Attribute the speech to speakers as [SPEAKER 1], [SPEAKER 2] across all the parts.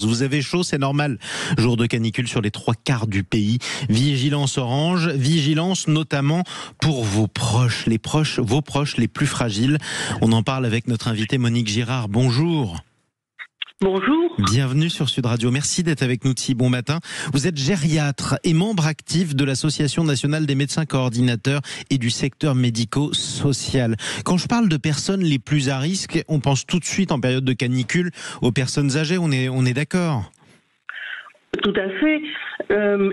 [SPEAKER 1] Vous avez chaud, c'est normal. Jour de canicule sur les 3/4 du pays. Vigilance orange, vigilance notamment pour vos proches, vos proches les plus fragiles. On en parle avec notre invitée Monique Girard. Bonjour.
[SPEAKER 2] Bonjour.
[SPEAKER 1] Bienvenue sur Sud Radio. Merci d'être avec nous de si bon matin. Vous êtes gériatre et membre actif de l'Association nationale des médecins coordinateurs et du secteur médico-social. Quand je parle de personnes les plus à risque, on pense tout de suite en période de canicule aux personnes âgées. On est d'accord ?
[SPEAKER 2] Tout à fait.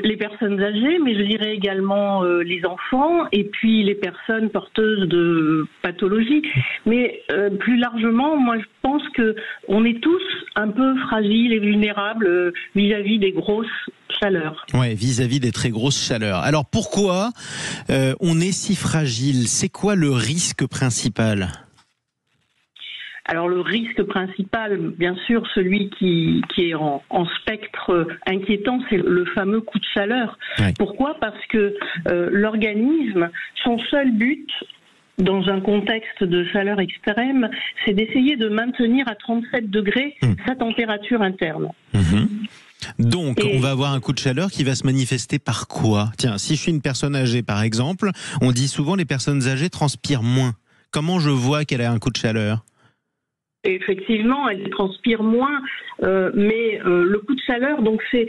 [SPEAKER 2] Les personnes âgées, mais je dirais également les enfants et puis les personnes porteuses de pathologies. Mais plus largement, moi je pense que on est tous un peu fragiles et vulnérables vis-à-vis des grosses chaleurs.
[SPEAKER 1] Ouais, vis-à-vis des très grosses chaleurs. Alors pourquoi on est si fragile ? C'est quoi le risque principal ?
[SPEAKER 2] Alors le risque principal, bien sûr, celui qui est en spectre inquiétant, c'est le fameux coup de chaleur.
[SPEAKER 1] Ouais.
[SPEAKER 2] Pourquoi ? Parce que l'organisme, son seul but, dans un contexte de chaleur extrême, c'est d'essayer de maintenir à 37 degrés sa température interne.
[SPEAKER 1] Donc, on va avoir un coup de chaleur qui va se manifester par quoi ? Tiens, si je suis une personne âgée, par exemple, on dit souvent les personnes âgées transpirent moins. Comment je vois qu'elle a un coup de chaleur ?
[SPEAKER 2] Effectivement, elle transpire moins, mais le coup de chaleur, donc c'est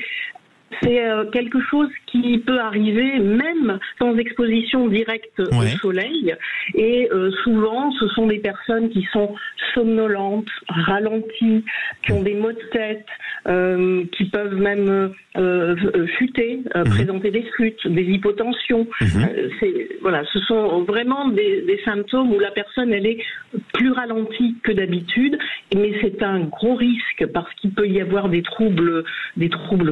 [SPEAKER 2] quelque chose qui peut arriver même sans exposition directe au soleil. Et souvent, ce sont des personnes qui sont somnolentes, ralenties, qui ont des maux de tête, qui peuvent même chuter, présenter des flûtes, des hypotensions. Ce sont vraiment des symptômes où la personne elle est plus ralentie que d'habitude, mais c'est un gros risque parce qu'il peut y avoir des troubles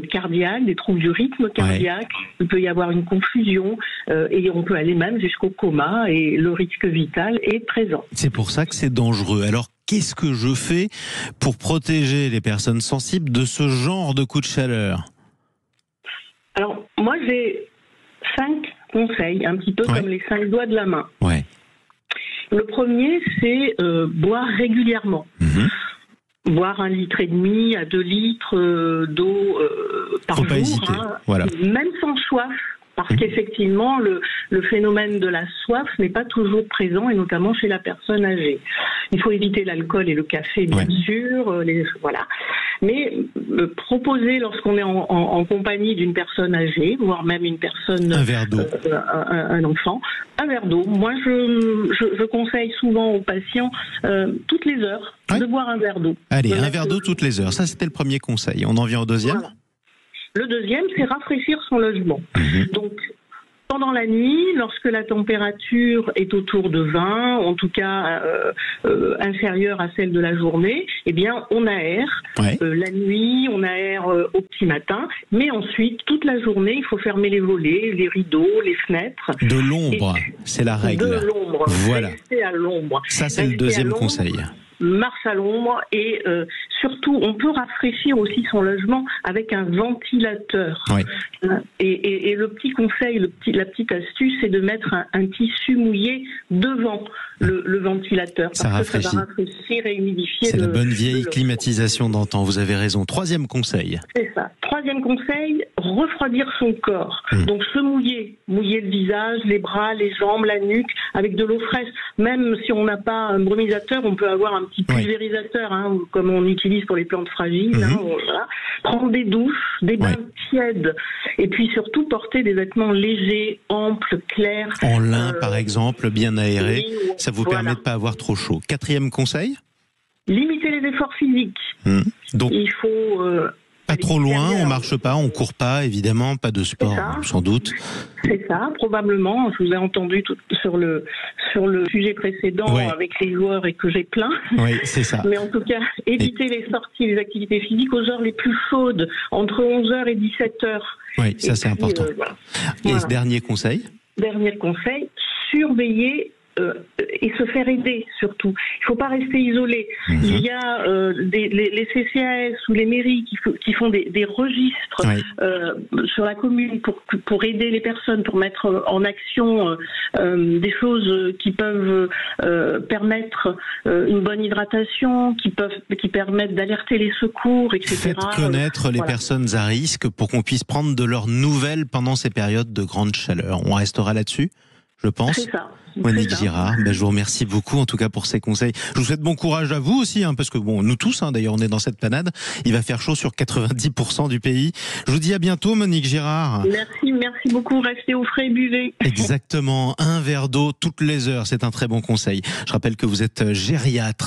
[SPEAKER 2] cardiaques, des troubles du rythme cardiaque, il peut y avoir une confusion et on peut aller même jusqu'au coma et le risque vital est présent.
[SPEAKER 1] C'est pour ça que c'est dangereux. Alors, qu'est-ce que je fais pour protéger les personnes sensibles de ce genre de coup de chaleur ?
[SPEAKER 2] Alors, moi j'ai 5 conseils, un petit peu comme les 5 doigts de la main. Le premier, c'est boire régulièrement. Boire 1,5 litre à 2 litres d'eau par jour. Faut pas hésiter. Même sans soif. Parce qu'effectivement, le phénomène de la soif n'est pas toujours présent, et notamment chez la personne âgée. Il faut éviter l'alcool et le café, bien sûr. Mais proposer, lorsqu'on est en compagnie d'une personne âgée, voire même une personne...
[SPEAKER 1] Un verre d'eau.
[SPEAKER 2] Un enfant. Un verre d'eau. Moi, je conseille souvent aux patients, toutes les heures, de boire un verre d'eau.
[SPEAKER 1] Allez, un verre d'eau toutes les heures. Ça, c'était le premier conseil. On en vient au deuxième ?
[SPEAKER 2] Le deuxième, c'est rafraîchir son logement. Donc, pendant la nuit, lorsque la température est autour de 20, en tout cas inférieure à celle de la journée, eh bien, on aère. La nuit, on aère au petit matin, mais ensuite, toute la journée, il faut fermer les volets, les rideaux, les fenêtres.
[SPEAKER 1] De l'ombre, c'est la règle.
[SPEAKER 2] De l'ombre.
[SPEAKER 1] Voilà.
[SPEAKER 2] Rester à l'ombre.
[SPEAKER 1] Ça, c'est le deuxième conseil.
[SPEAKER 2] Marche à l'ombre et surtout, on peut rafraîchir aussi son logement avec un ventilateur. Et le petit conseil, la petite astuce, c'est de mettre un tissu mouillé devant le ventilateur.
[SPEAKER 1] Ça rafraîchit.
[SPEAKER 2] Ça va rafraîchir et humidifier.
[SPEAKER 1] C'est la bonne vieille climatisation d'antan, vous avez raison. Troisième conseil.
[SPEAKER 2] C'est ça. Troisième conseil, refroidir son corps. Donc se mouiller le visage, les bras, les jambes, la nuque, avec de l'eau fraîche. Même si on n'a pas un brumisateur, on peut avoir un petit pulvérisateur, comme on utilise pour les plantes fragiles. Prendre des douches, des bains tièdes, et puis surtout porter des vêtements légers, amples, clairs.
[SPEAKER 1] En lin, par exemple, bien aéré. Ça vous permet de ne pas avoir trop chaud. Quatrième conseil ?
[SPEAKER 2] Limiter les efforts physiques.
[SPEAKER 1] Donc,
[SPEAKER 2] il faut...
[SPEAKER 1] pas trop loin, on marche pas, on court pas, évidemment, pas de sport, sans doute.
[SPEAKER 2] C'est ça, probablement. Je vous ai entendu sur le sujet précédent avec les joueurs et que j'ai plein.
[SPEAKER 1] Oui, c'est ça.
[SPEAKER 2] Mais en tout cas, éviter les sorties, les activités physiques aux heures les plus chaudes, entre 11h et 17h.
[SPEAKER 1] Oui, ça c'est important. Et ce dernier conseil ?
[SPEAKER 2] Dernier conseil, surveiller et se faire aider surtout. Il ne faut pas rester isolé. Il y a les CCAS ou les mairies qui font des registres sur la commune pour aider les personnes, pour mettre en action des choses qui peuvent permettre une bonne hydratation, qui permettent d'alerter les secours, etc.
[SPEAKER 1] Faites connaître les personnes à risque pour qu'on puisse prendre de leurs nouvelles pendant ces périodes de grande chaleur. On restera là-dessus, je pense.
[SPEAKER 2] C'est ça.
[SPEAKER 1] Monique Girard, je vous remercie beaucoup en tout cas pour ces conseils. Je vous souhaite bon courage à vous aussi, parce que nous tous, d'ailleurs, on est dans cette panade. Il va faire chaud sur 90% du pays. Je vous dis à bientôt, Monique Girard.
[SPEAKER 2] Merci beaucoup. Restez au frais et buvez.
[SPEAKER 1] Exactement, un verre d'eau toutes les heures, c'est un très bon conseil. Je rappelle que vous êtes gériatre.